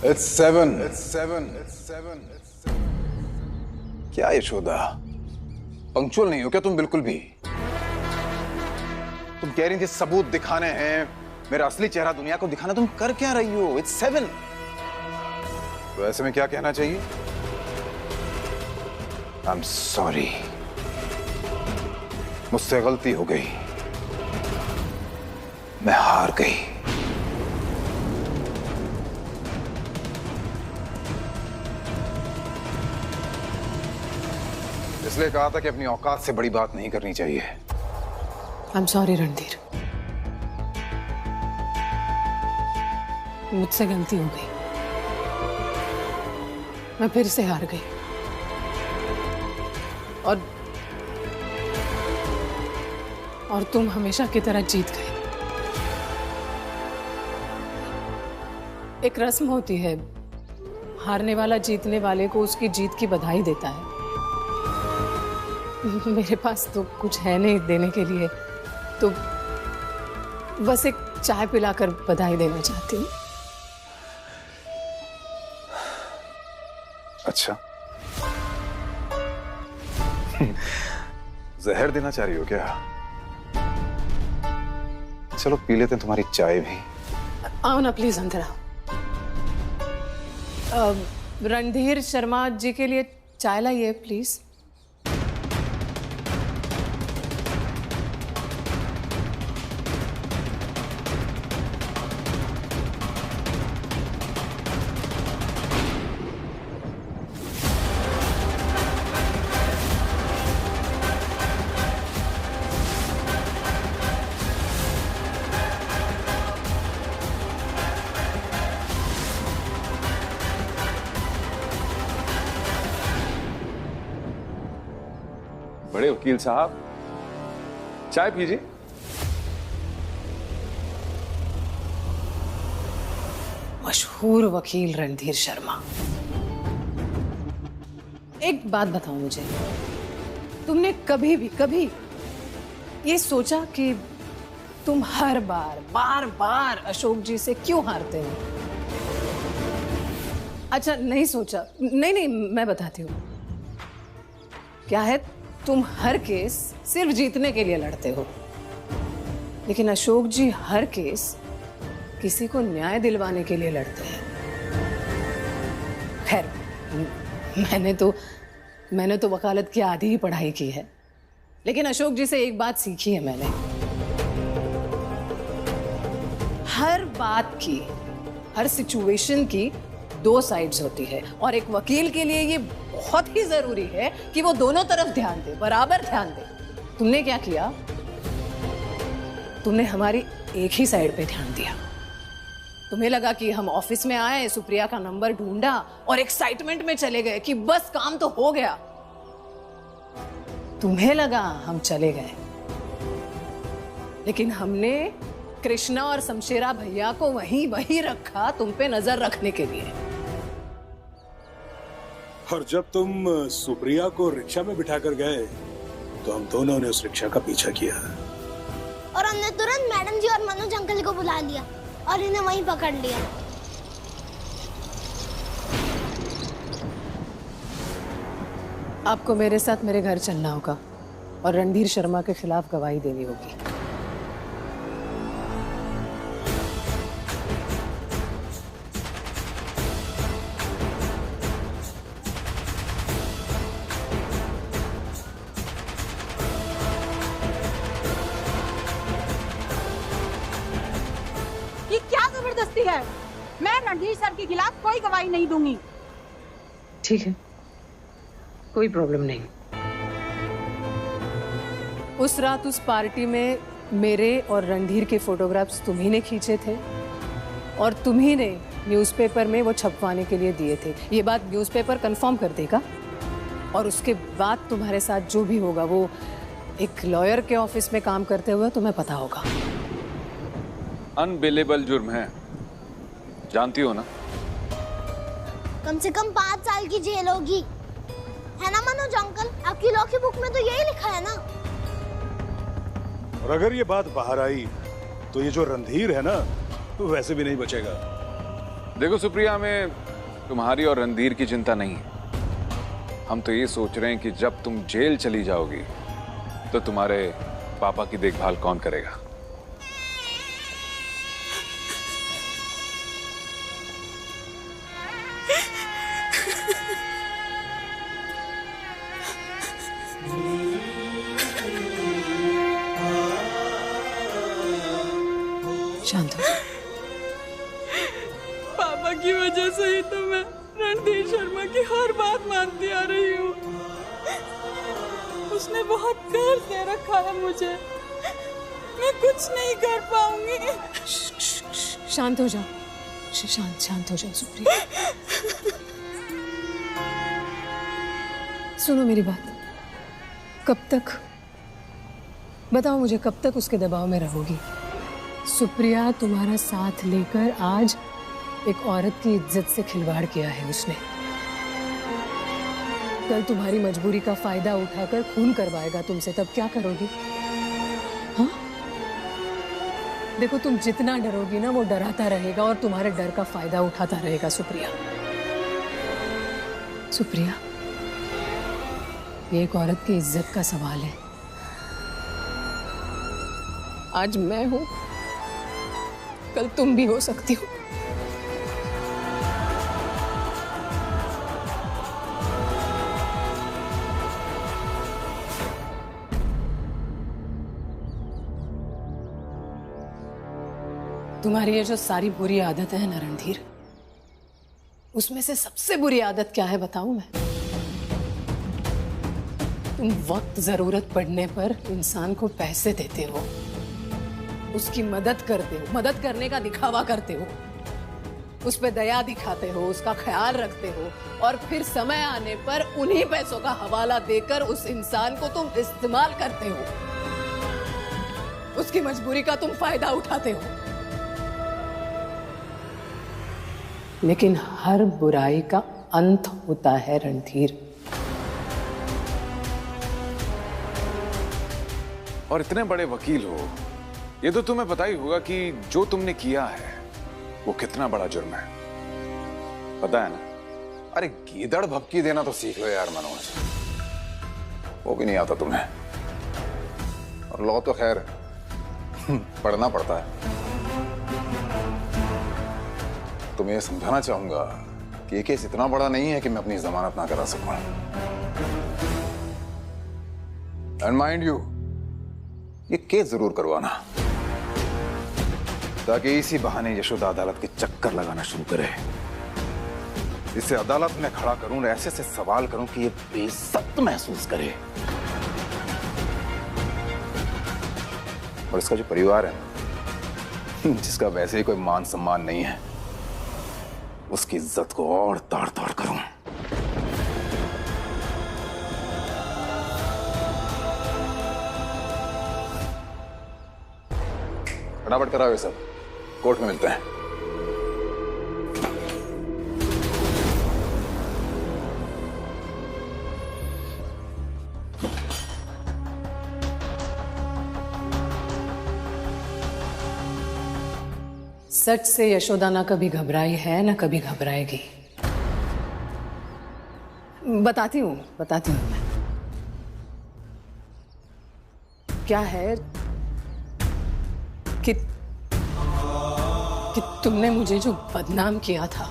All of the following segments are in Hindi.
It's seven. क्या यशोदा, पंक्चुअल नहीं हो क्या तुम बिल्कुल भी? तुम कह रही थी सबूत दिखाने हैं, मेरा असली चेहरा दुनिया को दिखाना, तुम कर क्या रही हो? It's 7. तो ऐसे में क्या कहना चाहिए? I'm sorry. मुझसे गलती हो गई, मैं हार गई। इसलिए कहा था कि अपनी औकात से बड़ी बात नहीं करनी चाहिए। I'm sorry रणधीर, मुझसे गलती हो गई, मैं फिर से हार गई और तुम हमेशा की तरह जीत गए। एक रस्म होती है, हारने वाला जीतने वाले को उसकी जीत की बधाई देता है। मेरे पास तो कुछ है नहीं देने के लिए, तो बस एक चाय पिलाकर बधाई देना चाहती हूँ। अच्छा, जहर देना चाह रही हो क्या? चलो पी लेते हैं तुम्हारी चाय भी। आओ ना प्लीज अंदर आओ। रणधीर शर्मा जी के लिए चाय लाइए प्लीज। बड़े वकील साहब, चाय पीजिए। मशहूर वकील रणधीर शर्मा, एक बात बताओ मुझे, तुमने कभी ये सोचा कि तुम हर बार अशोक जी से क्यों हारते हो? अच्छा नहीं सोचा? नहीं, मैं बताती हूँ क्या है। तुम हर केस सिर्फ जीतने के लिए लड़ते हो, लेकिन अशोक जी हर केस किसी को न्याय दिलवाने के लिए लड़ते हैं। खैर, मैंने तो वकालत की आधी ही पढ़ाई की है, लेकिन अशोक जी से एक बात सीखी है मैंने, हर बात की, हर सिचुएशन की दो साइड्स होती है, और एक वकील के लिए ये बहुत ही जरूरी है कि वो दोनों तरफ ध्यान दे, बराबर ध्यान दे। तुमने क्या किया? तुमने हमारी एक ही साइड पे ध्यान दिया। तुम्हें लगा कि हम ऑफिस में आए, सुप्रिया का नंबर ढूंढा और एक्साइटमेंट में चले गए कि बस काम तो हो गया। तुम्हें लगा हम चले गए, लेकिन हमने कृष्णा और शमशेरा भैया को वहीं रखा तुम पे नजर रखने के लिए। और जब तुम सुप्रिया को रिक्शा में बिठाकर गए तो हम दोनों ने उस रिक्शा का पीछा किया और हमने तुरंत मैडम जी और मनोज अंकल को बुला लिया और इन्हें वहीं पकड़ लिया। आपको मेरे साथ मेरे घर चलना होगा और रणधीर शर्मा के खिलाफ गवाही देनी होगी। है, मैं रणधीर सर के खिलाफ कोई गवाही नहीं दूंगी। ठीक है, कोई प्रॉब्लम नहीं। उस रात उस पार्टी में मेरे और रणधीर के फोटोग्राफ्स तुम्ही ने खींचे थे और तुम्ही ने न्यूज़पेपर में वो छपवाने के लिए दिए थे। ये बात न्यूज़पेपर कंफर्म कर देगा और उसके बाद तुम्हारे साथ जो भी होगा वो एक लॉयर के ऑफिस में काम करते हुए तुम्हें पता होगा। अनबिलेबल जुर्म है, जानती हो ना? कम से कम 5 साल की जेल होगी, है ना मनोज अंकल? आपकी लॉ की बुक में तो यही लिखा है ना। और अगर ये बात बाहर आई तो ये जो रणधीर है ना, तो वैसे भी नहीं बचेगा। देखो सुप्रिया, हमें तुम्हारी और रणधीर की चिंता नहीं है। हम तो ये सोच रहे हैं कि जब तुम जेल चली जाओगी तो तुम्हारे पापा की देखभाल कौन करेगा। शांत हो। पापा की वजह से ही तो मैं रणधीर शर्मा की हर बात मानती आ रही हूँ। उसने बहुत कर्ज दे रखा है मुझे, मैं कुछ नहीं कर पाऊंगी। शांत हो जाओ, शांत हो जाओ सुप्रिया। सुनो मेरी बात, कब तक बताओ मुझे, कब तक उसके दबाव में रहोगी? सुप्रिया तुम्हारा साथ लेकर आज एक औरत की इज्जत से खिलवाड़ किया है उसने। कल तुम्हारी मजबूरी का फायदा उठाकर खून करवाएगा तुमसे, तब क्या करोगी? हाँ, देखो तुम जितना डरोगी ना वो डराता रहेगा और तुम्हारे डर का फायदा उठाता रहेगा। सुप्रिया, सुप्रिया, ये एक औरत की इज्जत का सवाल है। आज मैं हूं, कल तुम भी हो सकती हो। तुम्हारी ये जो सारी बुरी आदत है ना रणधीर, उसमें से सबसे बुरी आदत क्या है बताऊं मैं? तुम वक्त जरूरत पड़ने पर इंसान को पैसे देते हो, उसकी मदद करते हो, मदद करने का दिखावा करते हो, उस पे दया दिखाते हो, उसका ख्याल रखते हो और फिर समय आने पर उन्हीं पैसों का हवाला देकर उस इंसान को तुम इस्तेमाल करते हो, उसकी मजबूरी का तुम फायदा उठाते हो। लेकिन हर बुराई का अंत होता है रणधीर। और इतने बड़े वकील हो, ये तो तुम्हें पता ही होगा कि जो तुमने किया है वो कितना बड़ा जुर्म है, पता है ना? अरे गीदड़ भपकी देना तो सीख लो यार मनोज, वो भी नहीं आता तुम्हें। और लॉ तो खैर पढ़ना पड़ता है। तुम्हें समझाना चाहूंगा कि ये केस इतना बड़ा नहीं है कि मैं अपनी जमानत ना करा सकूं। एंड माइंड यू, ये केस जरूर करवाना ताकि इसी बहाने यशोदा अदालत के चक्कर लगाना शुरू करे। इसे अदालत में खड़ा करूं, ऐसे से सवाल करूं कि ये बेइज्जत महसूस करे। और इसका जो परिवार है, जिसका वैसे ही कोई मान सम्मान नहीं है, उसकी इज्जत को और ताड़ ताड़ करूं। फटाफट कराओ ये सब, कोर्ट में मिलते हैं। सच से यशोदा ना कभी घबराई है ना कभी घबराएगी। बताती हूँ मैं। क्या है कि तुमने मुझे जो बदनाम किया था,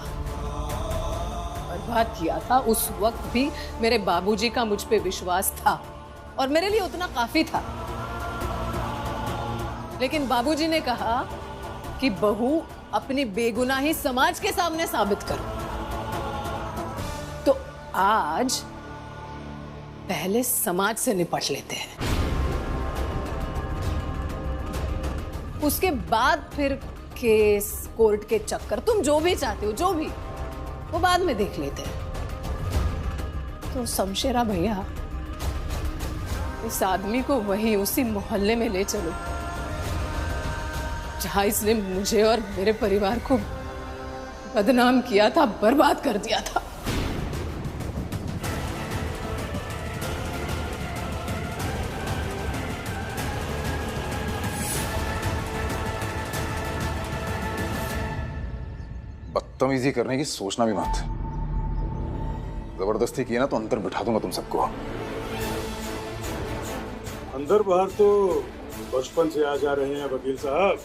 बर्बाद किया था, उस वक्त भी मेरे बाबूजी का मुझ पे विश्वास था और मेरे लिए उतना काफी था। लेकिन बाबूजी ने कहा कि बहू अपनी बेगुनाही समाज के सामने साबित करो। तो आज पहले समाज से निपट लेते हैं, उसके बाद फिर केस, कोर्ट के चक्कर, तुम जो भी चाहते हो, जो भी, वो बाद में देख लेते हैं। तो शमशेरा भैया, इस आदमी को वहीं उसी मोहल्ले में ले चलो जहां इसने मुझे और मेरे परिवार को बदनाम किया था, बर्बाद कर दिया था। बदतमीजी करने की सोचना भी मत। जबरदस्ती की ना तो अंदर बिठा दूंगा तुम सबको। अंदर बाहर तो बचपन से आ जा रहे हैं वकील साहब,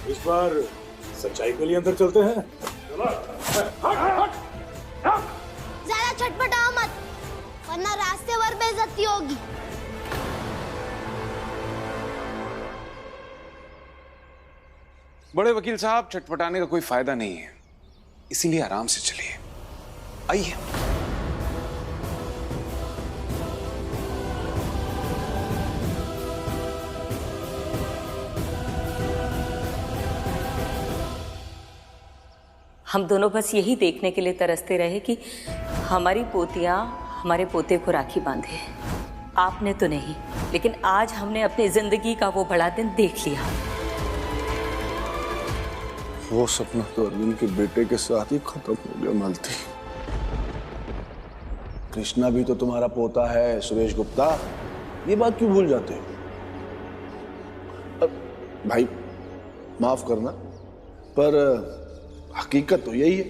इस बार सच्चाई के लिए अंदर चलते हैं। ज्यादा छटपटाओ मत, वरना रास्ते भर बेइज्जती होगी। बड़े वकील साहब, चटपटाने का कोई फायदा नहीं है, इसीलिए आराम से चलिए। आइए। हम दोनों बस यही देखने के लिए तरसते रहे कि हमारी पोतियां हमारे पोते को राखी बांधे। आपने तो नहीं, लेकिन आज हमने अपनी जिंदगी का वो बड़ा दिन देख लिया। वो सपना तो अरविंद के बेटे के साथ ही खत्म हो गया मालती। कृष्णा भी तो तुम्हारा पोता है सुरेश गुप्ता, ये बात क्यों भूल जाते हो? भाई माफ करना, पर हकीकत तो यही है।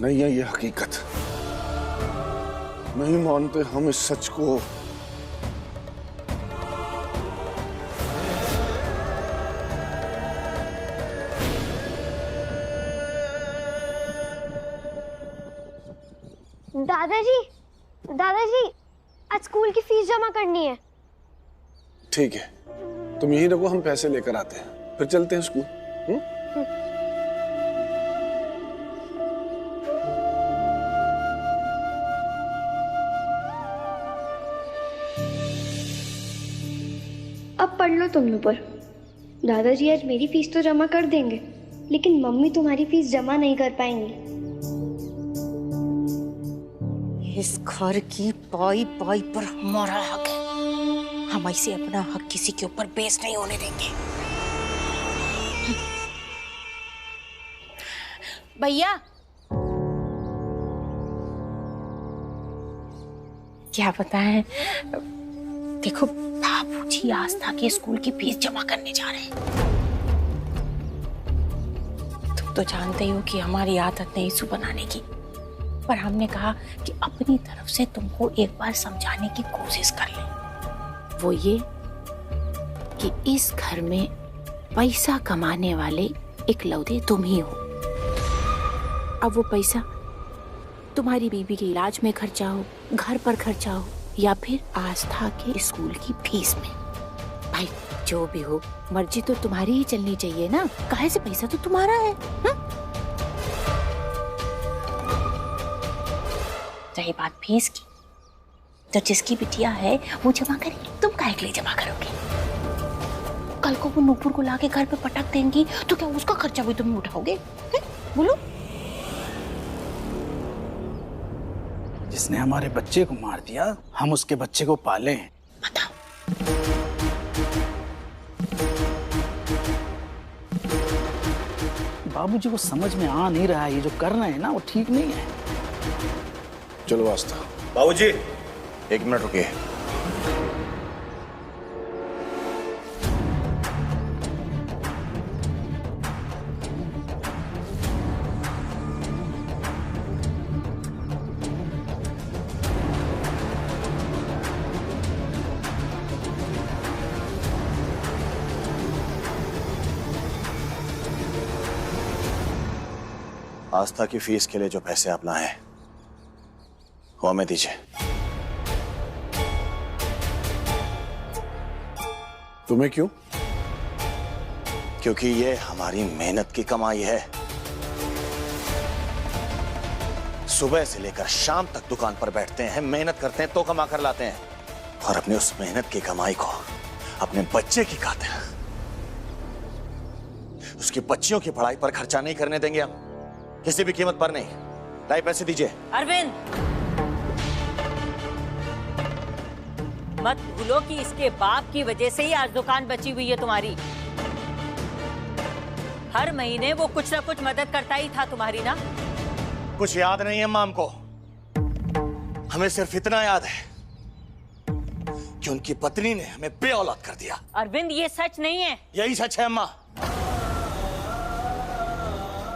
नहीं है ये हकीकत, नहीं मानते हम इस सच को। दादाजी, आज स्कूल की फीस जमा करनी है। ठीक है, तुम यहीं रखो, हम पैसे लेकर आते हैं, फिर चलते हैं स्कूल। अब पढ़ लो तुम लोग पर। दादाजी आज मेरी फीस तो जमा कर देंगे, लेकिन मम्मी तुम्हारी फीस जमा नहीं कर पाएंगी। इस घर की पाई पाई पर हमारा हक है, हम ऐसे अपना हक किसी के ऊपर बेस नहीं होने देंगे। भैया, क्या बताएं, देखो बाबूजी आस्था के स्कूल की फीस जमा करने जा रहे हैं। तुम तो जानते ही हो कि हमारी आदत नहीं इशू बनाने की, पर हमने कहा कि अपनी तरफ से तुमको एक बार समझाने की कोशिश कर ले। वो ये कि इस घर में पैसा कमाने वाले इकलौते तुम ही हो। अब वो पैसा तुम्हारी बीबी के इलाज में खर्चा हो, घर पर खर्चा हो, या फिर आस्था के स्कूल की फीस में। भाई जो भी हो, मर्जी तो तुम्हारी ही चलनी चाहिए ना, काहे से पैसा तो तुम्हारा है। रही बात फीस की, तो जिसकी बिटिया है वो जमा करेगी, तुम काहे के लिए जमा करोगे? कल को वो नूपुर को लाके घर पे पटक देंगी तो क्या उसका खर्चा भी तुम उठाओगे? बोलो। जिसने हमारे बच्चे को मार दिया, हम उसके बच्चे को पाले। बताओ। बाबूजी को समझ में आ नहीं रहा, ये जो कर रहे हैं ना वो ठीक नहीं है। चलो आस्था। बाबूजी, 1 मिनट रुकिए। आस्था की फीस के लिए जो पैसे आप लाए हैं वो हमें दीजिए। तुम्हें क्यों? क्योंकि ये हमारी मेहनत की कमाई है। सुबह से लेकर शाम तक दुकान पर बैठते हैं, मेहनत करते हैं तो कमा कर लाते हैं, और अपनी उस मेहनत की कमाई को अपने बच्चे की खातिर उसकी बच्चियों की पढ़ाई पर खर्चा नहीं करने देंगे हम, किसी भी कीमत पर नहीं। लाई पैसे दीजिए। अरविंद, मत भूलो कि इसके बाप की वजह से ही आज दुकान बची हुई है तुम्हारी। हर महीने वो कुछ ना कुछ मदद करता ही था तुम्हारी ना। कुछ याद नहीं है माम को, हमें सिर्फ इतना याद है कि उनकी पत्नी ने हमें बेऔलाद कर दिया। अरविंद, ये सच नहीं है। यही सच है अम्मा,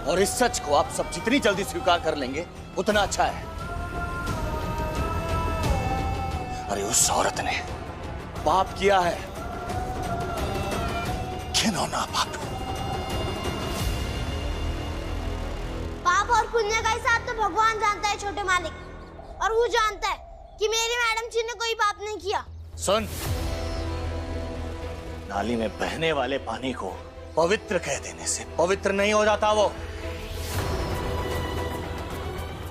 और इस सच को आप सब जितनी जल्दी स्वीकार कर लेंगे उतना अच्छा है। अरे उस औरत ने पाप किया है, घिनौना पाप। पाप और पुण्य का हिसाब तो भगवान जानता है छोटे मालिक, और वो जानता है कि मेरी मैडम जी ने कोई पाप नहीं किया। सुन, नाली में बहने वाले पानी को पवित्र कह देने से पवित्र नहीं हो जाता वो।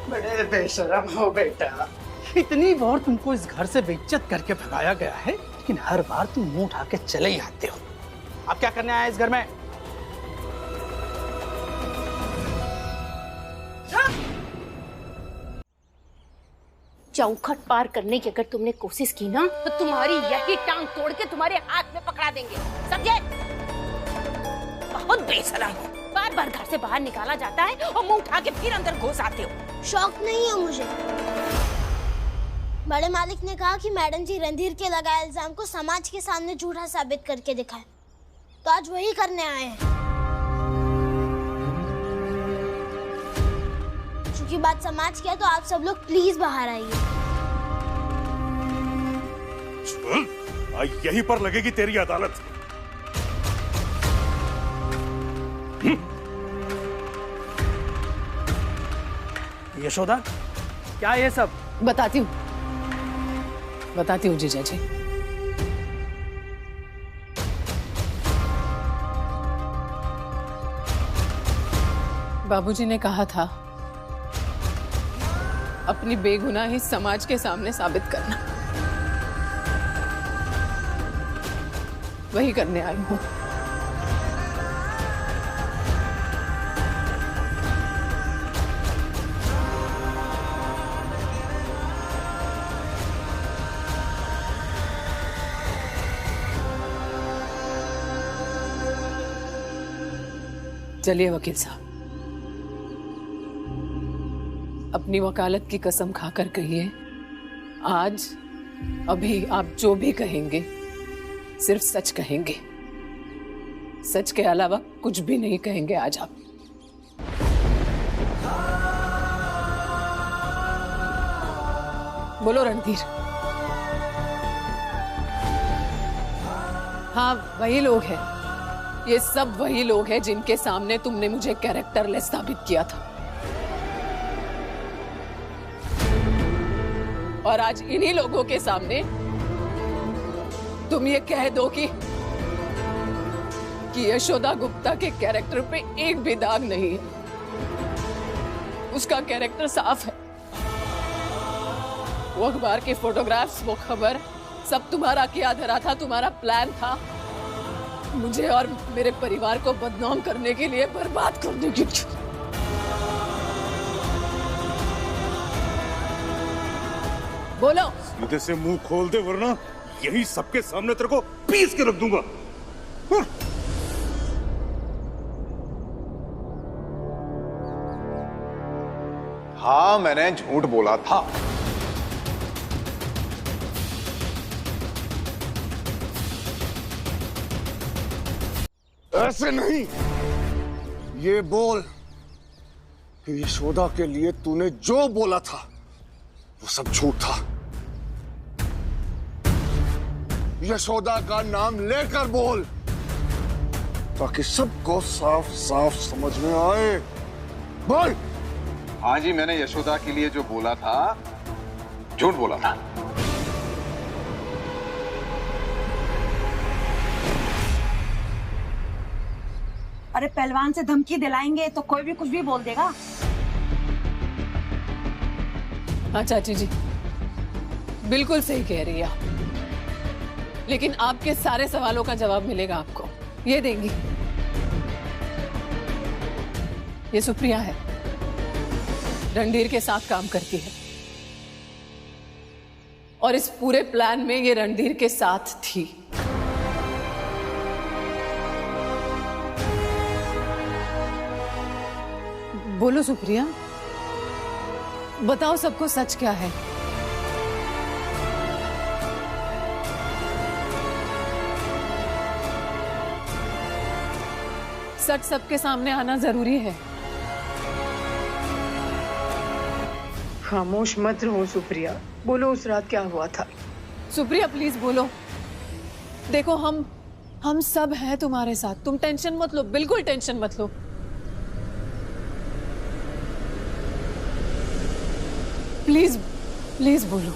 बड़े बेशरम हो बेटा, इतनी बार तुमको इस घर से बेइज्जत करके भगाया गया है, लेकिन हर बार तुम मुंह उठा के चले ही आते हो। अब क्या करने आया इस घर में? चौखट पार करने की अगर तुमने कोशिश की ना, तो तुम्हारी यही टांग तोड़ के तुम्हारे हाथ में पकड़ा देंगे, समझे? बहुत बेशरम हो, बार बार घर से बाहर निकाला जाता है और मुंह उठा के फिर अंदर घुस आते हो। शौक नहीं है मुझे। बड़े मालिक ने कहा कि मैडम जी रणधीर के लगाए इल्जाम को समाज के सामने झूठा साबित करके दिखाएं, तो आज वही करने आए हैं। चूंकि बात समाज की है, तो आप सब लोग प्लीज बाहर आइए। यहीं पर लगेगी तेरी अदालत। यशोदा, क्या ये सब? बताती हूँ जीजा जी। बाबूजी ने कहा था अपनी बेगुनाही समाज के सामने साबित करना, वही करने आई हूँ। चलिए वकील साहब, अपनी वकालत की कसम खाकर कहिए, आज अभी आप जो भी कहेंगे सिर्फ सच कहेंगे, सच के अलावा कुछ भी नहीं कहेंगे आज आप। बोलो रणधीर। हाँ, वही लोग हैं, ये सब वही लोग हैं जिनके सामने तुमने मुझे कैरेक्टरलेस साबित किया था, और आज इन्हीं लोगों के सामने तुम ये कह दो कि यशोदा गुप्ता के कैरेक्टर पे एक भी दाग नहीं है, उसका कैरेक्टर साफ है। वो अखबार के फोटोग्राफ्स, वो खबर, सब तुम्हारा किया धरा था, तुम्हारा प्लान था मुझे और मेरे परिवार को बदनाम करने के लिए, बर्बाद करने के लिए। बोलो। सीधे से मुंह खोल दे, वरना यही सबके सामने तेरे को पीस के रख दूंगा। हाँ, मैंने झूठ बोला था। ऐसे नहीं, ये बोल कि यशोदा के लिए तूने जो बोला था वो सब झूठ था। यशोदा का नाम लेकर बोल, ताकि सबको साफ साफ समझ में आए। बोल। हाँ जी, मैंने यशोदा के लिए जो बोला था झूठ बोला था। अरे पहलवान से धमकी दिलाएंगे तो कोई भी कुछ भी बोल देगा। हाँ चाची जी, बिल्कुल सही कह रही है आप, लेकिन आपके सारे सवालों का जवाब मिलेगा आपको, ये देंगी। ये सुप्रिया है, रणधीर के साथ काम करती है और इस पूरे प्लान में ये रणधीर के साथ थी। बोलो सुप्रिया, बताओ सबको सच क्या है। सच सबके सामने आना जरूरी है। खामोश मत रहो सुप्रिया, बोलो उस रात क्या हुआ था। सुप्रिया प्लीज बोलो। देखो हम सब हैं तुम्हारे साथ, तुम टेंशन मत लो, बिल्कुल टेंशन मत लो। प्लीज प्लीज बोलो।